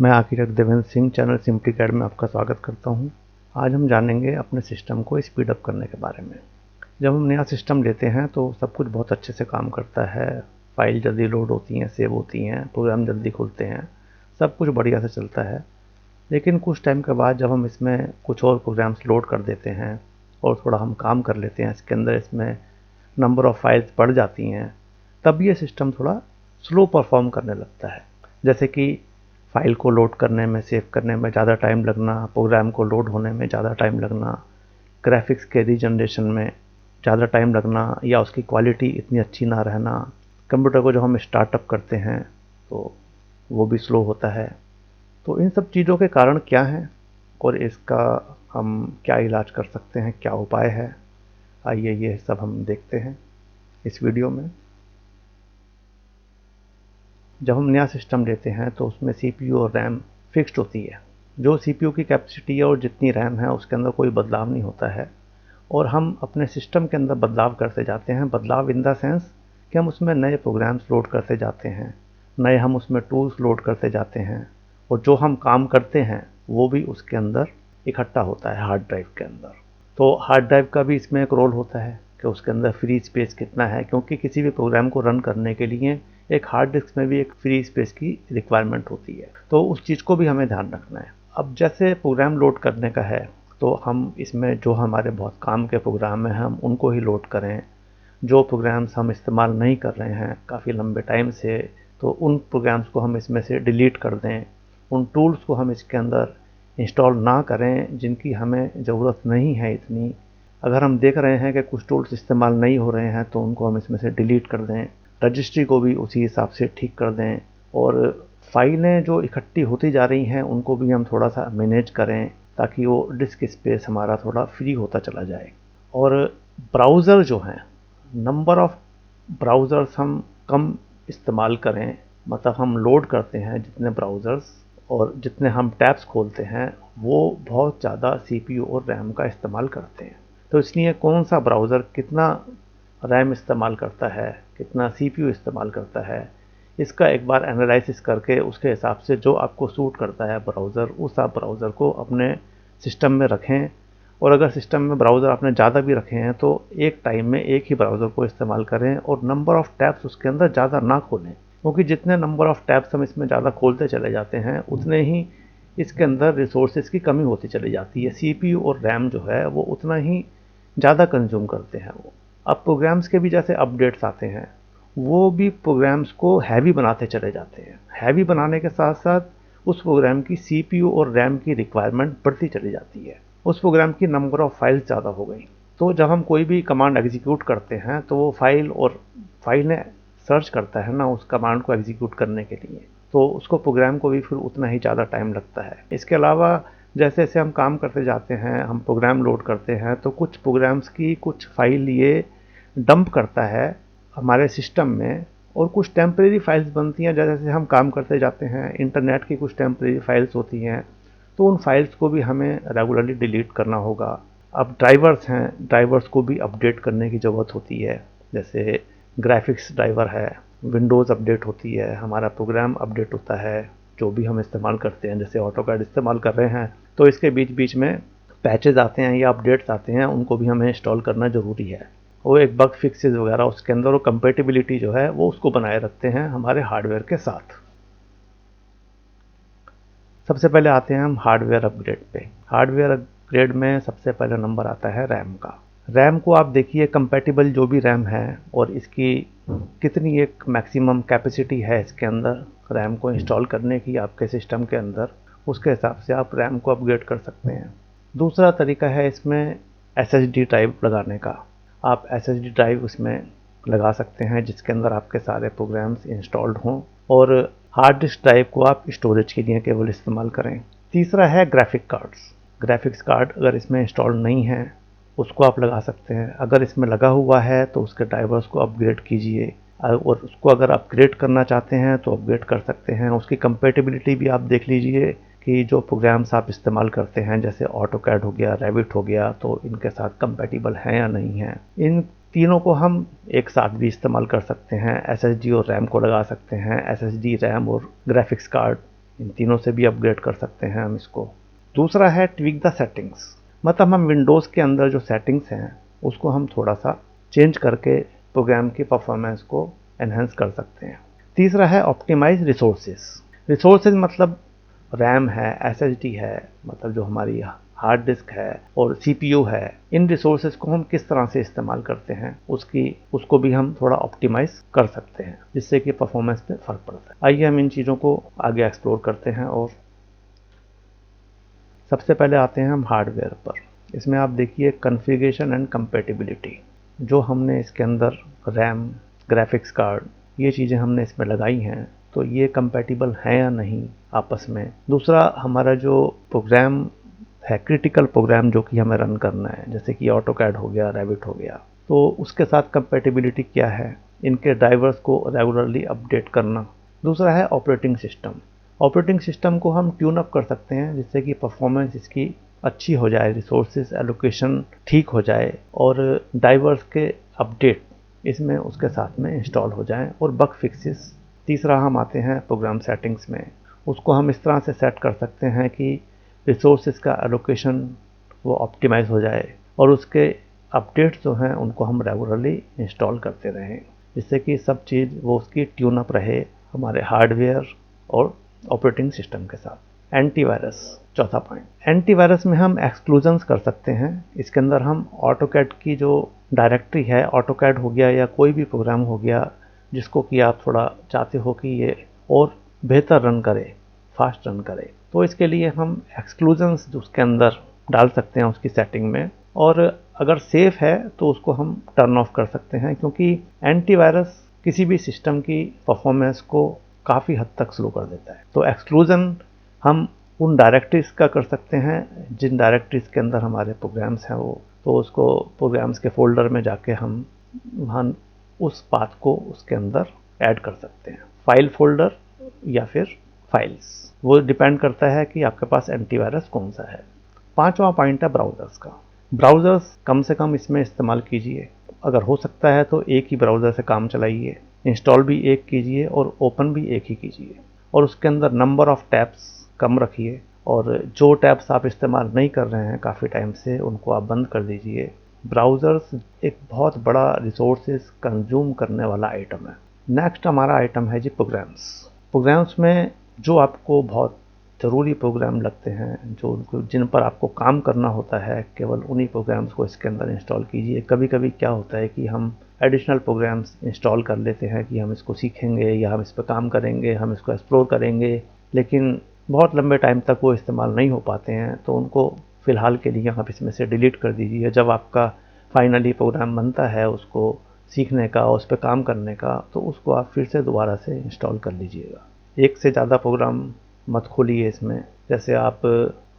मैं architect Devendra Singh channel Simply CAD में आपका स्वागत करता हूं। आज हम जानेंगे अपने सिस्टम को स्पीड अप करने के बारे में। जब हम नया सिस्टम लेते हैं तो सब कुछ बहुत अच्छे से काम करता है। फाइल जल्दी लोड होती हैं, सेव होती हैं, प्रोग्राम जल्दी खुलते हैं, सब कुछ बढ़िया से चलता है। लेकिन कुछ टाइम के बाद जब हम इसमें कुछ और प्रोग्राम्स लोड कर देते हैं और थोड़ा हम काम कर लेते हैं, इसके अंदर इसमें नंबर ऑफ़ फाइल्स बढ़ जाती हैं, तब ये सिस्टम थोड़ा स्लो परफॉर्म करने लगता है। जैसे कि फ़ाइल को लोड करने में, सेव करने में ज़्यादा टाइम लगना, प्रोग्राम को लोड होने में ज़्यादा टाइम लगना, ग्राफिक्स के रीजनरेशन में ज़्यादा टाइम लगना, या उसकी क्वालिटी इतनी अच्छी ना रहना। कंप्यूटर को जब हम स्टार्टअप करते हैं तो वो भी स्लो होता है। तो इन सब चीज़ों के कारण क्या हैं और इसका हम क्या इलाज कर सकते हैं, क्या उपाय है, आइए ये सब हम देखते हैं इस वीडियो में। जब हम नया सिस्टम लेते हैं तो उसमें सीपीयू और रैम फिक्स्ड होती है। जो सीपीयू की कैपेसिटी है और जितनी रैम है उसके अंदर कोई बदलाव नहीं होता है, और हम अपने सिस्टम के अंदर बदलाव करते जाते हैं। बदलाव इन द सेंस कि हम उसमें नए प्रोग्राम्स लोड करते जाते हैं, नए हम उसमें टूल्स लोड करते जाते हैं, और जो हम काम करते हैं वो भी उसके अंदर इकट्ठा होता है हार्ड ड्राइव के अंदर। तो हार्ड ड्राइव का भी इसमें एक रोल होता है कि उसके अंदर फ्री स्पेस कितना है, क्योंकि किसी भी प्रोग्राम को रन करने के लिए एक हार्ड डिस्क में भी एक फ्री स्पेस की रिक्वायरमेंट होती है। तो उस चीज़ को भी हमें ध्यान रखना है। अब जैसे प्रोग्राम लोड करने का है तो हम इसमें जो हमारे बहुत काम के प्रोग्राम हैं हम उनको ही लोड करें। जो प्रोग्राम्स हम इस्तेमाल नहीं कर रहे हैं काफ़ी लंबे टाइम से, तो उन प्रोग्राम्स को हम इसमें से डिलीट कर दें। उन टूल्स को हम इसके अंदर इंस्टॉल ना करें जिनकी हमें ज़रूरत नहीं है इतनी। अगर हम देख रहे हैं कि कुछ टूल्स इस्तेमाल नहीं हो रहे हैं तो उनको हम इसमें से डिलीट कर दें। रजिस्ट्री को भी उसी हिसाब से ठीक कर दें, और फाइलें जो इकट्ठी होती जा रही हैं उनको भी हम थोड़ा सा मैनेज करें ताकि वो डिस्क स्पेस हमारा थोड़ा फ्री होता चला जाए। और ब्राउज़र जो हैं, नंबर ऑफ़ ब्राउज़र्स हम कम इस्तेमाल करें। मतलब हम लोड करते हैं जितने ब्राउज़र्स और जितने हम टैब्स खोलते हैं वो बहुत ज़्यादा सीपीयू और रैम का इस्तेमाल करते हैं। तो इसलिए कौन सा ब्राउज़र कितना रैम इस्तेमाल करता है, कितना सीपीयू इस्तेमाल करता है, इसका एक बार एनालिसिस करके उसके हिसाब से जो आपको सूट करता है ब्राउज़र, उस आप ब्राउज़र को अपने सिस्टम में रखें। और अगर सिस्टम में ब्राउज़र आपने ज़्यादा भी रखे हैं तो एक टाइम में एक ही ब्राउज़र को इस्तेमाल करें और नंबर ऑफ़ टैब्स उसके अंदर ज़्यादा ना खोलें, क्योंकि जितने नंबर ऑफ़ टैब्स हम इसमें ज़्यादा खोलते चले जाते हैं उतने ही इसके अंदर रिसोर्सेज की कमी होती चली जाती है। सीपीयू और रैम जो है वो उतना ही ज़्यादा कंज्यूम करते हैं वो। अब प्रोग्राम्स के भी जैसे अपडेट्स आते हैं वो भी प्रोग्राम्स को हैवी बनाते चले जाते हैं। हैवी बनाने के साथ साथ उस प्रोग्राम की सीपीयू और रैम की रिक्वायरमेंट बढ़ती चली जाती है। उस प्रोग्राम की नंबर ऑफ़ फाइल्स ज़्यादा हो गई। तो जब हम कोई भी कमांड एग्जीक्यूट करते हैं तो वो फाइलें सर्च करता है ना उस कमांड को एग्जीक्यूट करने के लिए, तो उसको प्रोग्राम को भी फिर उतना ही ज़्यादा टाइम लगता है। इसके अलावा जैसे जैसे हम काम करते जाते हैं, हम प्रोग्राम लोड करते हैं, तो कुछ प्रोग्राम्स की कुछ फाइल ये डंप करता है हमारे सिस्टम में, और कुछ टेम्परेरी फाइल्स बनती हैं। जैसे जैसे हम काम करते जाते हैं, इंटरनेट की कुछ टेम्परेरी फाइल्स होती हैं, तो उन फाइल्स को भी हमें रेगुलरली डिलीट करना होगा। अब ड्राइवर्स हैं, ड्राइवर्स को भी अपडेट करने की ज़रूरत होती है। जैसे ग्राफिक्स ड्राइवर है, विंडोज़ अपडेट होती है, हमारा प्रोग्राम अपडेट होता है, जो भी हम इस्तेमाल करते हैं। जैसे ऑटोकैड इस्तेमाल कर रहे हैं तो इसके बीच बीच में पैचेज आते हैं या अपडेट्स आते हैं, उनको भी हमें इंस्टॉल करना ज़रूरी है। वो एक बग फिक्सेस वगैरह उसके अंदर, वो कंपेटिबिलिटी जो है वो उसको बनाए रखते हैं हमारे हार्डवेयर के साथ। सबसे पहले आते हैं हम हार्डवेयर अपग्रेड पे। हार्डवेयर अपग्रेड में सबसे पहले नंबर आता है रैम का। रैम को आप देखिए, कंपैटिबल जो भी रैम है और इसकी कितनी एक मैक्सिमम कैपेसिटी है इसके अंदर रैम को इंस्टॉल करने की आपके सिस्टम के अंदर, उसके हिसाब से आप रैम को अपग्रेड कर सकते हैं। दूसरा तरीका है इसमें एसएसडी ड्राइव लगाने का। आप एसएसडी ड्राइव उसमें लगा सकते हैं जिसके अंदर आपके सारे प्रोग्राम्स इंस्टॉल्ड हों, और हार्ड डिस्क ड्राइव को आप स्टोरेज के लिए केवल इस्तेमाल करें। तीसरा है ग्राफिक कार्ड्स। ग्राफिक्स कार्ड अगर इसमें इंस्टॉल नहीं है उसको आप लगा सकते हैं। अगर इसमें लगा हुआ है तो उसके ड्राइवर्स को अपग्रेड कीजिए, और उसको अगर अपग्रेड करना चाहते हैं तो अपग्रेड कर सकते हैं। उसकी कंपेटिबिलिटी भी आप देख लीजिए कि जो प्रोग्राम्स आप इस्तेमाल करते हैं जैसे ऑटोकैड हो गया, रेविट हो गया, तो इनके साथ कंपेटिबल हैं या नहीं हैं। इन तीनों को हम एक साथ भी इस्तेमाल कर सकते हैं। एसएसडी और रैम को लगा सकते हैं, एसएसडी, रैम और ग्राफिक्स कार्ड इन तीनों से भी अपग्रेड कर सकते हैं हम इसको। दूसरा है ट्विक द सेटिंग्स, मतलब हम विंडोज़ के अंदर जो सेटिंग्स हैं उसको हम थोड़ा सा चेंज करके प्रोग्राम की परफॉर्मेंस को एनहेंस कर सकते हैं। तीसरा है ऑप्टिमाइज रिसोर्सेज मतलब रैम है, एसएसडी है, मतलब जो हमारी हार्ड डिस्क है और सीपीयू है, इन रिसोर्सेज को हम किस तरह से इस्तेमाल करते हैं उसको भी हम थोड़ा ऑप्टिमाइज कर सकते हैं, जिससे कि परफॉर्मेंस पे फ़र्क पड़ता है। आइए हम इन चीज़ों को आगे एक्सप्लोर करते हैं। और सबसे पहले आते हैं हम हार्डवेयर पर। इसमें आप देखिए कॉन्फ़िगरेशन एंड कंपैटिबिलिटी, जो हमने इसके अंदर रैम, ग्राफिक्स कार्ड, ये चीज़ें हमने इसमें लगाई हैं, तो ये कंपैटिबल हैं या नहीं आपस में। दूसरा हमारा जो प्रोग्राम है, क्रिटिकल प्रोग्राम जो कि हमें रन करना है, जैसे कि ऑटोकैड हो गया, रेविट हो गया, तो उसके साथ कंपैटिबिलिटी क्या है, इनके ड्राइवर्स को रेगुलरली अपडेट करना। दूसरा है ऑपरेटिंग सिस्टम को हम ट्यून अप कर सकते हैं जिससे कि परफॉर्मेंस इसकी अच्छी हो जाए, रिसोर्सेज एलोकेशन ठीक हो जाए और ड्राइवर्स के अपडेट इसमें उसके साथ में इंस्टॉल हो जाएं और बग फिक्सेस। तीसरा हम आते हैं प्रोग्राम सेटिंग्स में, उसको हम इस तरह से सेट कर सकते हैं कि रिसोर्सेज का एलोकेशन वो ऑप्टिमाइज हो जाए और उसके अपडेट्स जो हैं उनको हम रेगुलरली इंस्टॉल करते रहें, जिससे कि सब चीज़ वो उसकी ट्यून अप रहे हमारे हार्डवेयर और ऑपरेटिंग सिस्टम के साथ। एंटीवायरस, चौथा पॉइंट, एंटीवायरस में हम एक्सक्लूजन्स कर सकते हैं। इसके अंदर हम ऑटोकैड की जो डायरेक्टरी है, ऑटोकैड हो गया या कोई भी प्रोग्राम हो गया जिसको कि आप थोड़ा चाहते हो कि ये और बेहतर रन करे, फास्ट रन करे, तो इसके लिए हम एक्सक्लूजन्स उसके अंदर डाल सकते हैं उसकी सेटिंग में। और अगर सेफ है तो उसको हम टर्न ऑफ कर सकते हैं, क्योंकि एंटीवायरस किसी भी सिस्टम की परफॉर्मेंस को काफ़ी हद तक स्लो कर देता है। तो एक्सक्लूजन हम उन डायरेक्टरीज का कर सकते हैं जिन डायरेक्टरीज के अंदर हमारे प्रोग्राम्स हैं वो, तो उसको प्रोग्राम्स के फोल्डर में जाके हम वहाँ उस पाथ को उसके अंदर ऐड कर सकते हैं, फाइल फोल्डर या फिर फाइल्स, वो डिपेंड करता है कि आपके पास एंटीवायरस कौन सा है। पांचवा पॉइंट है ब्राउज़र्स का। ब्राउज़र्स कम से कम इसमें इस्तेमाल कीजिए, अगर हो सकता है तो एक ही ब्राउज़र से काम चलाइए, इंस्टॉल भी एक कीजिए और ओपन भी एक ही कीजिए, और उसके अंदर नंबर ऑफ़ टैब्स कम रखिए, और जो टैब्स आप इस्तेमाल नहीं कर रहे हैं काफ़ी टाइम से उनको आप बंद कर दीजिए। ब्राउज़र्स एक बहुत बड़ा रिसोर्सेज कंज्यूम करने वाला आइटम है। नेक्स्ट हमारा आइटम है जी प्रोग्राम्स में जो आपको बहुत ज़रूरी प्रोग्राम लगते हैं, जो जिन पर आपको काम करना होता है, केवल उन्हीं प्रोग्राम्स को इसके अंदर इंस्टॉल कीजिए। कभी कभी क्या होता है कि हम एडिशनल प्रोग्राम्स इंस्टॉल कर लेते हैं कि हम इसको सीखेंगे या हम इस पर काम करेंगे, हम इसको एक्सप्लोर करेंगे, लेकिन बहुत लंबे टाइम तक वो इस्तेमाल नहीं हो पाते हैं, तो उनको फ़िलहाल के लिए आप इसमें से डिलीट कर दीजिए। जब आपका फाइनली प्रोग्राम बनता है उसको सीखने का, उस पर काम करने का, तो उसको आप फिर से दोबारा से इंस्टॉल कर लीजिएगा। एक से ज़्यादा प्रोग्राम मत खोलिए इसमें। जैसे आप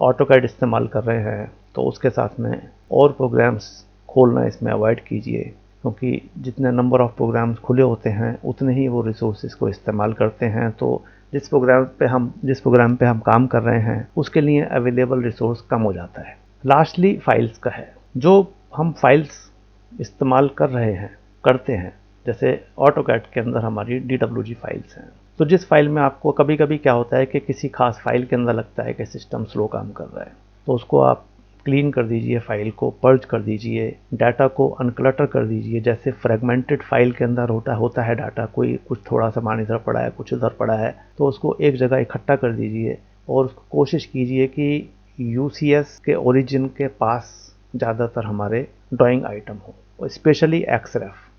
ऑटोकैड इस्तेमाल कर रहे हैं तो उसके साथ में और प्रोग्राम्स खोलना इसमें अवॉइड कीजिए, क्योंकि जितने नंबर ऑफ़ प्रोग्राम्स खुले होते हैं उतने ही वो रिसोर्सेज को इस्तेमाल करते हैं। तो जिस प्रोग्राम पे हम काम कर रहे हैं उसके लिए अवेलेबल रिसोर्स कम हो जाता है। लास्टली फाइल्स का है, जो हम फाइल्स इस्तेमाल करते हैं, जैसे ऑटोकैड के अंदर हमारी DWG फाइल्स हैं, तो जिस फाइल में आपको कभी कभी क्या होता है कि किसी खास फाइल के अंदर लगता है कि सिस्टम स्लो काम कर रहा है, तो उसको आप क्लीन कर दीजिए, फाइल को पर्ज कर दीजिए, डाटा को अनक्लटर कर दीजिए। जैसे फ्रेगमेंटेड फाइल के अंदर होता है डाटा, कोई कुछ थोड़ा सामान इधर पड़ा है, कुछ उधर पड़ा है, तो उसको एक जगह इकट्ठा कर दीजिए और उसको कोशिश कीजिए कि UCS के ओरिजिन के पास ज़्यादातर हमारे ड्राइंग आइटम हो, स्पेशली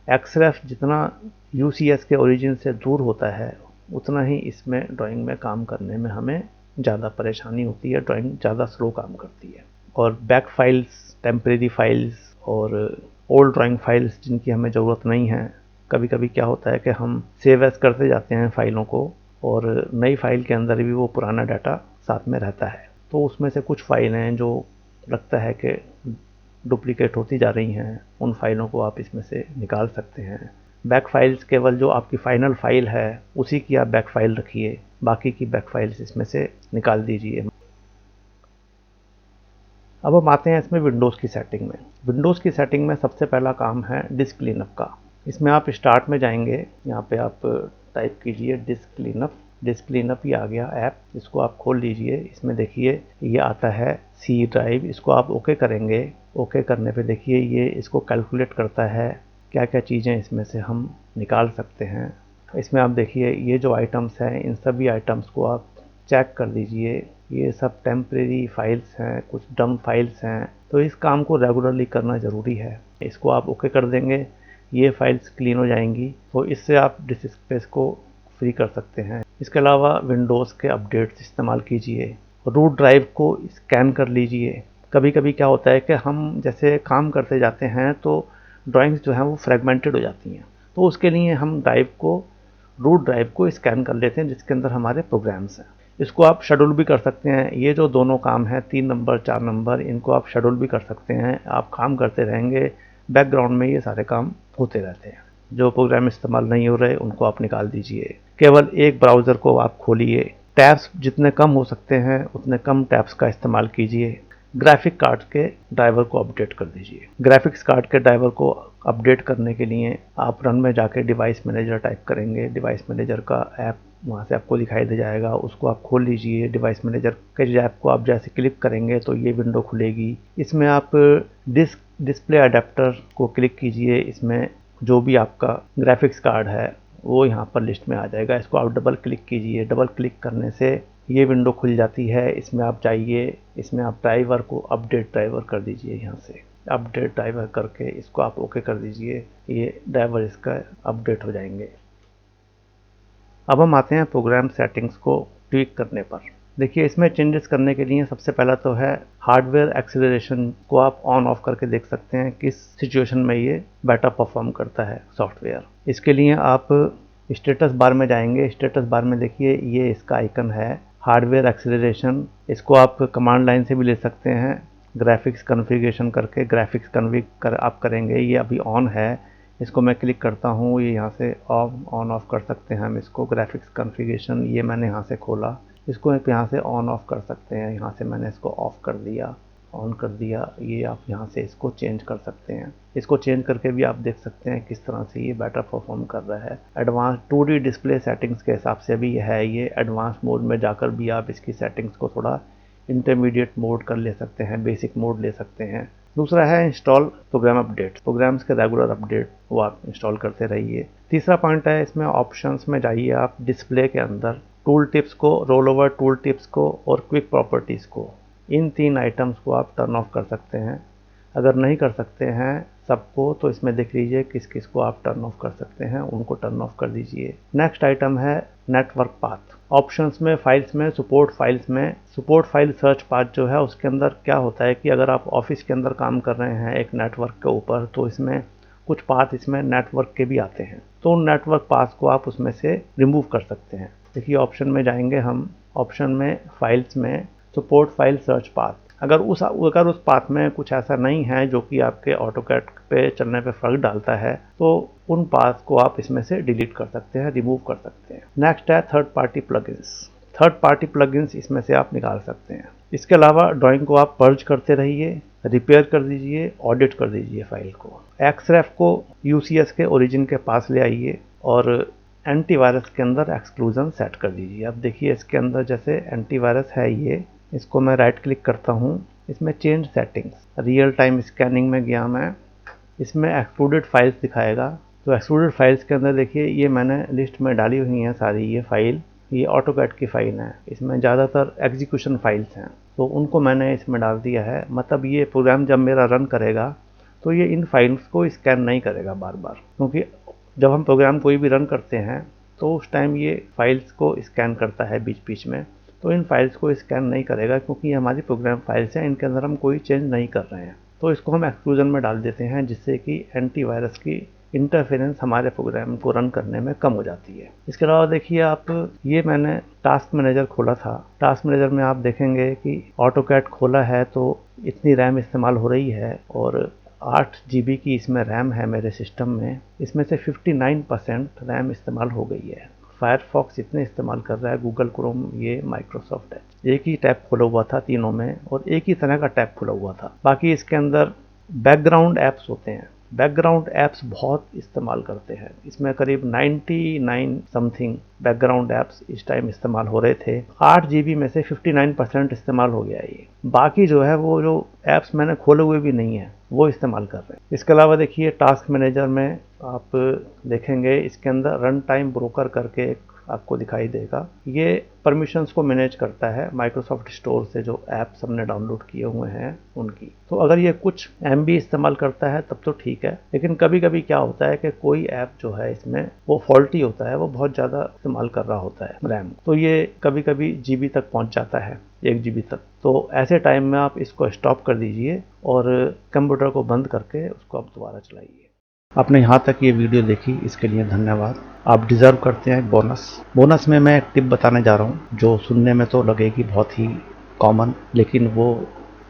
एक्सरेफ जितना UCS के ओरिजिन से दूर होता है उतना ही इसमें ड्राइंग में काम करने में हमें ज़्यादा परेशानी होती है, ड्राइंग ज़्यादा स्लो काम करती है। और बैक फाइल्स, टेम्परेरी फाइल्स और ओल्ड ड्राइंग फाइल्स जिनकी हमें ज़रूरत नहीं है, कभी कभी क्या होता है कि हम सेव एज करते जाते हैं फाइलों को और नई फाइल के अंदर भी वो पुराना डाटा साथ में रहता है, तो उसमें से कुछ फाइलें हैं जो लगता है कि डुप्लीकेट होती जा रही हैं, उन फाइलों को आप इसमें से निकाल सकते हैं। बैक फाइल्स केवल जो आपकी फाइनल फाइल है उसी की आप बैक फाइल रखिए, बाकी की बैक फाइल्स इसमें से निकाल दीजिए। अब हम आते हैं इसमें विंडोज़ की सेटिंग में। विंडोज़ की सेटिंग में सबसे पहला काम है डिस्क क्लीनअप का। इसमें आप स्टार्ट में जाएंगे, यहाँ पे आप टाइप कीजिए डिस्क क्लीनअप, डिस्क क्लीनअप ही आ गया ऐप, इसको आप खोल लीजिए। इसमें देखिए ये आता है सी ड्राइव, इसको आप ओके करेंगे। ओके करने पे देखिए ये इसको कैलकुलेट करता है क्या क्या चीज़ें इसमें से हम निकाल सकते हैं। इसमें आप देखिए ये जो आइटम्स हैं इन सभी आइटम्स को आप चेक कर दीजिए। ये सब टेम्परेरी फाइल्स हैं, कुछ डम फाइल्स हैं, तो इस काम को रेगुलरली करना ज़रूरी है। इसको आप ओके कर देंगे, ये फाइल्स क्लीन हो जाएंगी, तो इससे आप डिस्क स्पेस को फ्री कर सकते हैं। इसके अलावा विंडोज़ के अपडेट्स इस्तेमाल कीजिए। रूट ड्राइव को स्कैन कर लीजिए। कभी कभी क्या होता है कि हम जैसे काम करते जाते हैं तो ड्राइंग्स जो हैं वो फ्रेगमेंटेड हो जाती हैं, तो उसके लिए हम रूट ड्राइव को स्कैन कर लेते हैं जिसके अंदर हमारे प्रोग्राम्स हैं। इसको आप शेड्यूल भी कर सकते हैं। ये जो दोनों काम हैं 3 नंबर 4 नंबर, इनको आप शेड्यूल भी कर सकते हैं। आप काम करते रहेंगे, बैकग्राउंड में ये सारे काम होते रहते हैं। जो प्रोग्राम इस्तेमाल नहीं हो रहे उनको आप निकाल दीजिए। केवल एक ब्राउज़र को आप खोलिए। टैब्स जितने कम हो सकते हैं उतने कम टैब्स का इस्तेमाल कीजिए। ग्राफिक कार्ड के ड्राइवर को अपडेट कर दीजिए। ग्राफिक्स कार्ड के ड्राइवर को अपडेट करने के लिए आप रन में जाके डिवाइस मैनेजर टाइप करेंगे। डिवाइस मैनेजर का ऐप वहाँ से आपको दिखाई दे जाएगा, उसको आप खोल लीजिए। डिवाइस मैनेजर के ऐप को आप जैसे क्लिक करेंगे तो ये विंडो खुलेगी। इसमें आप डिस्प्ले अडेप्टर को क्लिक कीजिए। इसमें जो भी आपका ग्राफिक्स कार्ड है वो यहाँ पर लिस्ट में आ जाएगा। इसको आप डबल क्लिक कीजिए। डबल क्लिक करने से ये विंडो खुल जाती है। इसमें आप जाइए, इसमें आप ड्राइवर को अपडेट ड्राइवर कर दीजिए। यहाँ से अपडेट ड्राइवर करके इसको आप ओके कर दीजिए। ये ड्राइवर इसका अपडेट हो जाएंगे। अब हम आते हैं प्रोग्राम सेटिंग्स को ट्विक करने पर। देखिए इसमें चेंजेस करने के लिए सबसे पहला तो है हार्डवेयर एक्सेलरेशन को आप ऑन ऑफ करके देख सकते हैं किस सिचुएशन में ये बेटर परफॉर्म करता है सॉफ्टवेयर। इसके लिए आप स्टेटस बार में जाएंगे। स्टेटस बार में देखिए ये इसका आइकन है हार्डवेयर एक्सेलरेशन। इसको आप कमांड लाइन से भी ले सकते हैं। ग्राफिक्स कॉन्फ़िगरेशन करके ग्राफिक्स कन्फिग आप करेंगे। ये अभी ऑन है, इसको मैं क्लिक करता हूँ, ये यहाँ से ऑन ऑफ कर सकते हैं हम इसको। ग्राफिक्स कॉन्फ़िगरेशन ये मैंने यहाँ से खोला, इसको यहाँ से ऑन ऑफ कर सकते हैं। यहाँ से मैंने इसको ऑफ कर दिया, ऑन कर दिया। ये आप यहाँ से इसको चेंज कर सकते हैं। इसको चेंज करके भी आप देख सकते हैं किस तरह से ये बेटर परफॉर्म कर रहा है। एडवांस 2D डिस्प्ले सेटिंग्स के हिसाब से भी है ये। एडवांस मोड में जाकर भी आप इसकी सेटिंग्स को थोड़ा इंटरमीडिएट मोड कर ले सकते हैं, बेसिक मोड ले सकते हैं। दूसरा है इंस्टॉल प्रोग्राम अपडेट। प्रोग्राम्स के रेगुलर अपडेट वो आप इंस्टॉल करते रहिए। तीसरा पॉइंट है इसमें ऑप्शंस में जाइए आप। डिस्प्ले के अंदर टूल टिप्स को, रोल ओवर टूल टिप्स को और क्विक प्रॉपर्टीज़ को, इन 3 आइटम्स को आप टर्न ऑफ कर सकते हैं। अगर नहीं कर सकते हैं सबको तो इसमें देख लीजिए किस किस को आप टर्न ऑफ कर सकते हैं, उनको टर्न ऑफ कर दीजिए। नेक्स्ट आइटम है नेटवर्क पाथ। ऑप्शंस में, फाइल्स में, सपोर्ट फाइल्स में, सपोर्ट फाइल सर्च पाथ जो है उसके अंदर क्या होता है कि अगर आप ऑफिस के अंदर काम कर रहे हैं एक नेटवर्क के ऊपर तो इसमें कुछ पाथ इसमें नेटवर्क के भी आते हैं, तो उन नेटवर्क पाथ को आप उसमें से रिमूव कर सकते हैं। देखिए ऑप्शन में जाएंगे हम, ऑप्शन में फाइल्स में सपोर्ट फाइल सर्च पाथ। अगर उस पाथ में कुछ ऐसा नहीं है जो कि आपके ऑटोकैड पे चलने पे फर्क डालता है तो उन पाथ को आप इसमें से डिलीट कर सकते हैं, रिमूव कर सकते हैं। नेक्स्ट है third party plugins. Third party plugins इसमें से आप निकाल सकते हैं। इसके अलावा ड्राइंग को आप पर्ज करते रहिए, रिपेयर कर दीजिए, ऑडिट कर दीजिए फाइल को। एक्सरेफ को यूसीएस के ओरिजिन के पास ले आइए और एंटीवायरस के अंदर एक्सक्लूजन सेट कर दीजिए। अब देखिए इसके अंदर जैसे एंटीवायरस है ये, इसको मैं राइट क्लिक करता हूँ, इसमें change settings, real time scanning में गया मैं, इसमें एक्सक्लूडेड फाइल्स दिखाएगा। तो एक्सक्लूडेड फाइल्स के अंदर देखिए ये मैंने लिस्ट में डाली हुई हैं सारी ये फाइल, ये ऑटोकैड की फाइल है। इसमें ज़्यादातर एग्जीक्यूशन फाइल्स हैं तो उनको मैंने इसमें डाल दिया है। मतलब ये प्रोग्राम जब मेरा रन करेगा तो ये इन फाइल्स को स्कैन नहीं करेगा बार बार, क्योंकि जब हम प्रोग्राम कोई भी रन करते हैं तो उस टाइम ये फाइल्स को स्कैन करता है बीच बीच में, तो इन फाइल्स को स्कैन नहीं करेगा क्योंकि ये हमारी प्रोग्राम फाइल्स हैं, इनके अंदर हम कोई चेंज नहीं कर रहे हैं। तो इसको हम एक्सक्लूजन में डाल देते हैं जिससे कि एंटीवायरस की इंटरफेरेंस हमारे प्रोग्राम को रन करने में कम हो जाती है। इसके अलावा देखिए आप, ये मैंने टास्क मैनेजर खोला था। टास्क मैनेजर में आप देखेंगे कि ऑटोकैड खोला है तो इतनी रैम इस्तेमाल हो रही है और 8 GB की इसमें रैम है मेरे सिस्टम में। इसमें से 59% रैम इस्तेमाल हो गई है। फायरफॉक्स इतने इस्तेमाल कर रहा है, गूगल क्रोम, ये माइक्रोसॉफ्ट एज, एक ही टैब खुला हुआ था तीनों में और एक ही तरह का टैब खुला हुआ था। बाकी इसके अंदर बैकग्राउंड ऐप्स होते हैं, बैकग्राउंड ऐप्स बहुत इस्तेमाल करते हैं। इसमें करीब 99 समथिंग बैकग्राउंड ऐप्स इस टाइम इस्तेमाल हो रहे थे। 8 GB में से 59% इस्तेमाल हो गया है ये। बाकी जो है वो जो ऐप्स मैंने खोले हुए भी नहीं है वो इस्तेमाल कर रहे हैं। इसके अलावा देखिए टास्क मैनेजर में आप देखेंगे इसके अंदर रन टाइम ब्रोकर करके एक आपको दिखाई देगा। ये परमिशंस को मैनेज करता है माइक्रोसॉफ्ट स्टोर से जो ऐप्स हमने डाउनलोड किए हुए हैं उनकी। तो अगर ये कुछ MB इस्तेमाल करता है तब तो ठीक है, लेकिन कभी कभी क्या होता है कि कोई ऐप जो है इसमें वो फॉल्टी होता है, वो बहुत ज़्यादा इस्तेमाल कर रहा होता है रैम, तो ये कभी कभी GB तक पहुँच जाता है, 1 GB तक। तो ऐसे टाइम में आप इसको स्टॉप कर दीजिए और कंप्यूटर को बंद करके उसको आप दोबारा चलाइए। आपने यहाँ तक ये वीडियो देखी, इसके लिए धन्यवाद। आप डिज़र्व करते हैं बोनस में मैं एक टिप बताने जा रहा हूँ जो सुनने में तो लगेगी बहुत ही कॉमन, लेकिन वो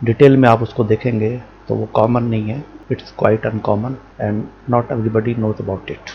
डिटेल में आप उसको देखेंगे तो वो कॉमन नहीं है। It's quite uncommon and not everybody knows about it.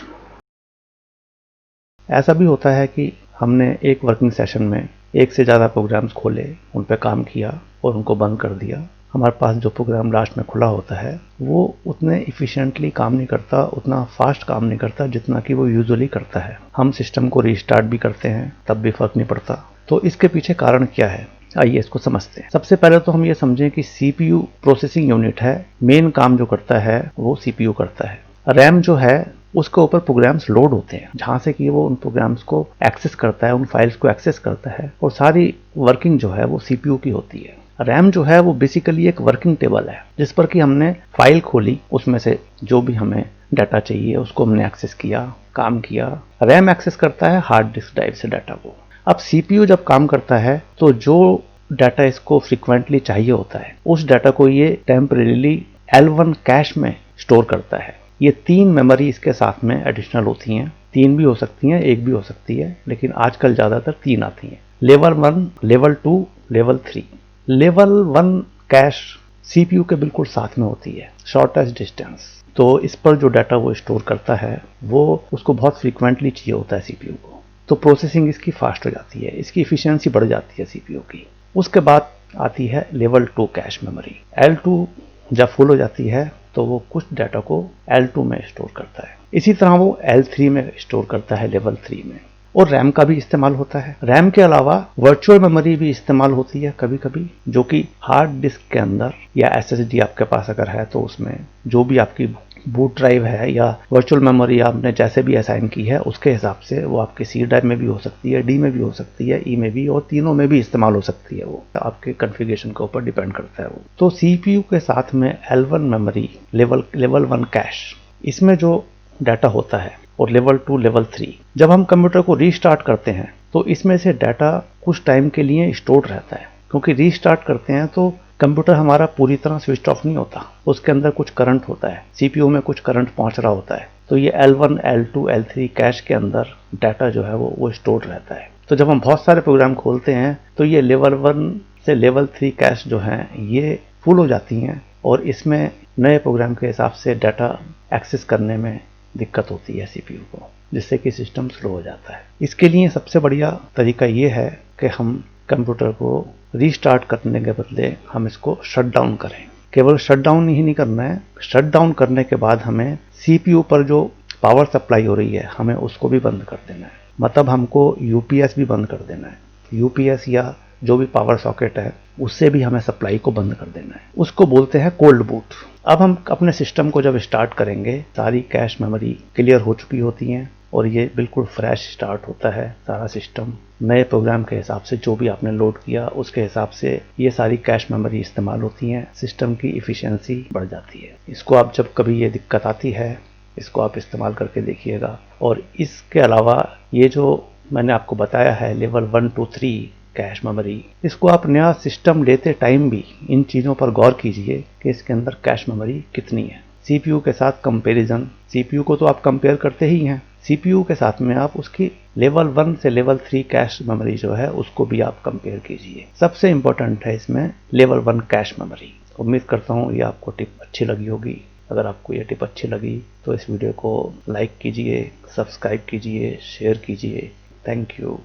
ऐसा भी होता है कि हमने एक वर्किंग सेशन में एक से ज़्यादा प्रोग्राम्स खोले, उन पर काम किया और उनको बंद कर दिया। हमारे पास जो प्रोग्राम लास्ट में खुला होता है वो उतने इफ़िशिएंटली काम नहीं करता, उतना फास्ट काम नहीं करता जितना कि वो यूजुअली करता है। हम सिस्टम को रीस्टार्ट भी करते हैं तब भी फर्क नहीं पड़ता। तो इसके पीछे कारण क्या है, आइए इसको समझते हैं। सबसे पहले तो हम ये समझें कि CPU प्रोसेसिंग यूनिट है, मेन काम जो करता है वो CPU करता है। रैम जो है उसके ऊपर प्रोग्राम्स लोड होते हैं जहाँ से कि वो उन प्रोग्राम्स को एक्सेस करता है, उन फाइल्स को एक्सेस करता है और सारी वर्किंग जो है वो CPU की होती है। रैम जो है वो बेसिकली एक वर्किंग टेबल है जिस पर कि हमने फाइल खोली, उसमें से जो भी हमें डाटा चाहिए उसको हमने एक्सेस किया, काम किया। रैम एक्सेस करता है हार्ड डिस्क ड्राइव से डाटा को। अब CPU जब काम करता है तो जो डाटा इसको फ्रिक्वेंटली चाहिए होता है उस डाटा को ये टेम्परेरीली L1 कैश में स्टोर करता है। ये 3 मेमोरी इसके साथ में एडिशनल होती हैं, 3 भी हो सकती हैं, 1 भी हो सकती है, लेकिन आजकल ज़्यादातर 3 आती हैं। Level 1, level 2, level 3। Level 1 cash CPU के बिल्कुल साथ में होती है, शॉर्टेस्ट डिस्टेंस। तो इस पर जो डाटा वो स्टोर करता है वो उसको बहुत फ्रीक्वेंटली चाहिए होता है CPU को, तो प्रोसेसिंग इसकी फास्ट हो जाती है, इसकी इफिशियंसी बढ़ जाती है CPU की। उसके बाद आती है लेवल 2 कैश मेमोरी। L2 जब फुल हो जाती है तो वो कुछ डाटा को L2 में स्टोर करता है, इसी तरह वो L3 में स्टोर करता है लेवल 3 में। और रैम का भी इस्तेमाल होता है। रैम के अलावा वर्चुअल मेमोरी भी इस्तेमाल होती है कभी कभी, जो कि हार्ड डिस्क के अंदर या SSD आपके पास अगर है तो उसमें जो भी आपकी बूट ड्राइव है या वर्चुअल मेमोरी आपने जैसे भी असाइन की है उसके हिसाब से वो आपके C ड्राइव में भी हो सकती है, D में भी हो सकती है, E में भी, और तीनों में भी इस्तेमाल हो सकती है। वो आपके कॉन्फ़िगरेशन के ऊपर डिपेंड करता है वो। तो CPU के साथ में L1 मेमोरी, लेवल 1 कैश, इसमें जो डाटा होता है, और लेवल 2, लेवल 3 जब हम कंप्यूटर को रीस्टार्ट करते हैं तो इसमें से डाटा कुछ टाइम के लिए स्टोर रहता है, क्योंकि रीस्टार्ट करते हैं तो कंप्यूटर हमारा पूरी तरह स्विच ऑफ नहीं होता, उसके अंदर कुछ करंट होता है, CPU में कुछ करंट पहुंच रहा होता है। तो ये L1, L2, L3 कैश के अंदर डाटा जो है वो स्टोर रहता है। तो जब हम बहुत सारे प्रोग्राम खोलते हैं तो ये लेवल 1 से लेवल 3 कैश जो हैं ये फुल हो जाती हैं और इसमें नए प्रोग्राम के हिसाब से डाटा एक्सेस करने में दिक्कत होती है CPU को, जिससे कि सिस्टम स्लो हो जाता है। इसके लिए सबसे बढ़िया तरीका ये है कि हम कंप्यूटर को रीस्टार्ट करने के बदले हम इसको शट डाउन करें। केवल शट डाउन ही नहीं करना है, शट डाउन करने के बाद हमें CPU पर जो पावर सप्लाई हो रही है हमें उसको भी बंद कर देना है, मतलब हमको UPS भी बंद कर देना है। UPS या जो भी पावर सॉकेट है उससे भी हमें सप्लाई को बंद कर देना है, उसको बोलते हैं कोल्ड बूट। अब हम अपने सिस्टम को जब स्टार्ट करेंगे सारी कैश मेमोरी क्लियर हो चुकी होती हैं और ये बिल्कुल फ्रेश स्टार्ट होता है सारा सिस्टम। नए प्रोग्राम के हिसाब से जो भी आपने लोड किया उसके हिसाब से ये सारी कैश मेमोरी इस्तेमाल होती हैं, सिस्टम की इफ़िशियंसी बढ़ जाती है। इसको आप जब कभी ये दिक्कत आती है इसको आप इस्तेमाल करके देखिएगा। और इसके अलावा ये जो मैंने आपको बताया है लेवल 1, 2, 3 कैश मेमोरी, इसको आप नया सिस्टम लेते टाइम भी इन चीज़ों पर गौर कीजिए कि इसके अंदर कैश मेमोरी कितनी है। CPU के साथ कंपैरिजन, CPU को तो आप कंपेयर करते ही हैं, CPU के साथ में आप उसकी लेवल 1 से लेवल 3 कैश मेमोरी जो है उसको भी आप कंपेयर कीजिए। सबसे इम्पोर्टेंट है इसमें लेवल 1 कैश मेमोरी। उम्मीद करता हूँ ये आपको टिप अच्छी लगी होगी। अगर आपको ये टिप अच्छी लगी तो इस वीडियो को लाइक कीजिए, सब्सक्राइब कीजिए, शेयर कीजिए। Thank you.